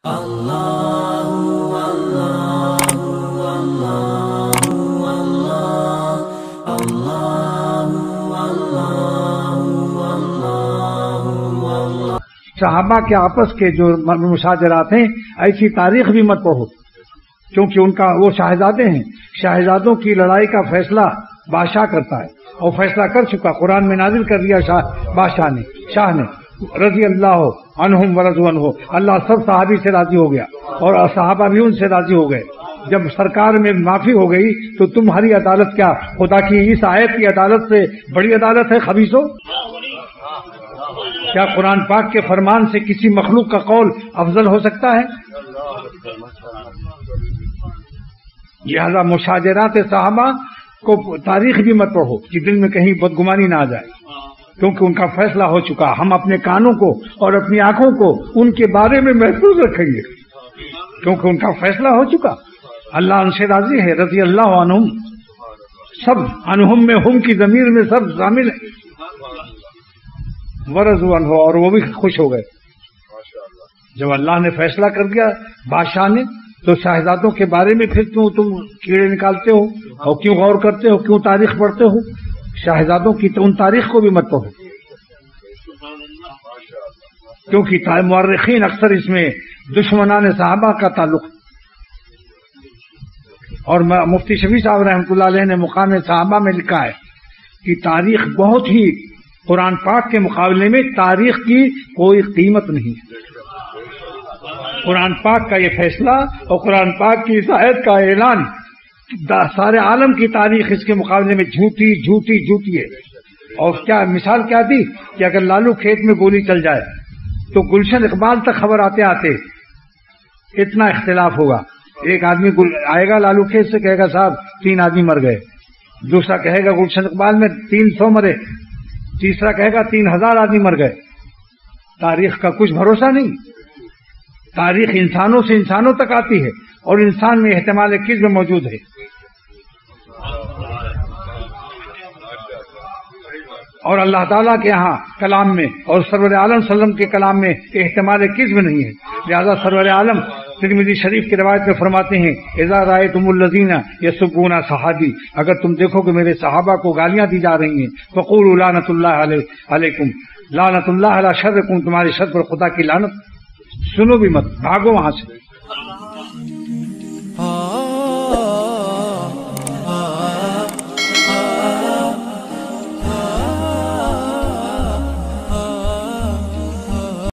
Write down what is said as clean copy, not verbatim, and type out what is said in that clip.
صحابہ کے آپس کے جو مشاجرات ہیں ایسی تاریخ بھی مت پڑھو، کیونکہ ان کا وہ شاہزادے ہیں، شاہزادوں کی لڑائی کا فیصلہ بادشاہ کرتا ہے اور فیصلہ کر چکا، قرآن میں نازل کر دیا شاہ نے رضی اللہ عنہم ورضوا عنہ، اللہ سب صحابی سے راضی ہو گیا اور صحابہ بھی ان سے راضی ہو گئے۔ جب سرکار میں معافی ہو گئی تو تمہاری عدالت کیا خدا کی اس آیت کی عدالت سے بڑی عدالت ہے خبیثو؟ کیا قرآن پاک کے فرمان سے کسی مخلوق کا قول افضل ہو سکتا ہے؟ لہذا مشاجرات صحابہ کو تاریخ بھی مت پڑھو کہ دل میں کہیں بدگمانی نہ آ جائے، کیونکہ ان کا فیصلہ ہو چکا۔ ہم اپنے کانوں کو اور اپنی آنکھوں کو ان کے بارے میں محفوظ رکھیں گے، کیونکہ ان کا فیصلہ ہو چکا۔ اللہ ان سے راضی ہے، رضی اللہ عنہم، سب عنہم میں ہم کی ضمیر میں سب شامل ہیں، ورضوا عنہ، اور وہ بھی خوش ہو گئے۔ جب اللہ نے فیصلہ کر دیا بادشاہ نے، تو شاہزادوں کے بارے میں پھر کیوں تم کیڑے نکالتے ہو اور کیوں غور کرتے ہو، کیوں تاریخ پڑھتے ہو؟ شاہزادوں کی تو ان تاریخ کو بھی مت پڑھو، کیونکہ مورخین اکثر اس میں دشمنان صحابہ کا تعلق، اور مفتی شفیع صاحب رحمۃ اللہ علیہ نے مقام صحابہ میں لکھا ہے کہ تاریخ بہت ہی، قرآن پاک کے مقابلے میں تاریخ کی کوئی قیمت نہیں ہے۔ قرآن پاک کا یہ فیصلہ اور قرآن پاک کی اس آیت کا اعلان، سارے عالم کی تاریخ اس کے مقابلے میں جھوٹی جھوٹی جھوٹی ہے۔ اور کیا مثال کیا دی کہ اگر لالو کھیت میں گولی چل جائے تو گلشن اقبال تک خبر آتے آتے اتنا اختلاف ہوگا۔ ایک آدمی آئے گا لالو کھیت سے، کہے گا صاحب 3 آدمی مر گئے، دوسرا کہے گا گلشن اقبال میں 300 مرے، تیسرا کہے گا 3000 آدمی مر گئے۔ تاریخ کا کچھ بھروسہ نہیں، تاریخ انسانوں سے انسانوں تک آتی ہے اور انسان میں احتمال کذب موجود ہے۔ اور اللہ تعالیٰ کے ہاں کلام میں اور سرور عالم صلی اللہ علیہ وسلم کے کلام میں احتمال کذب نہیں ہے، لہذا سرور عالم ترمذی شریف کی روایت میں فرماتے ہیں اذا رأیتم الذین یسبون صحابی، اگر تم دیکھو کہ میرے صحابہ کو گالیاں دی جا رہی ہیں، فقولوا لعنت اللہ علیکم، لعنت اللہ علی شرکم، تمہارے شر پر خدا کی لعنت، سنو بھی مت، بھاگو وہاں سے۔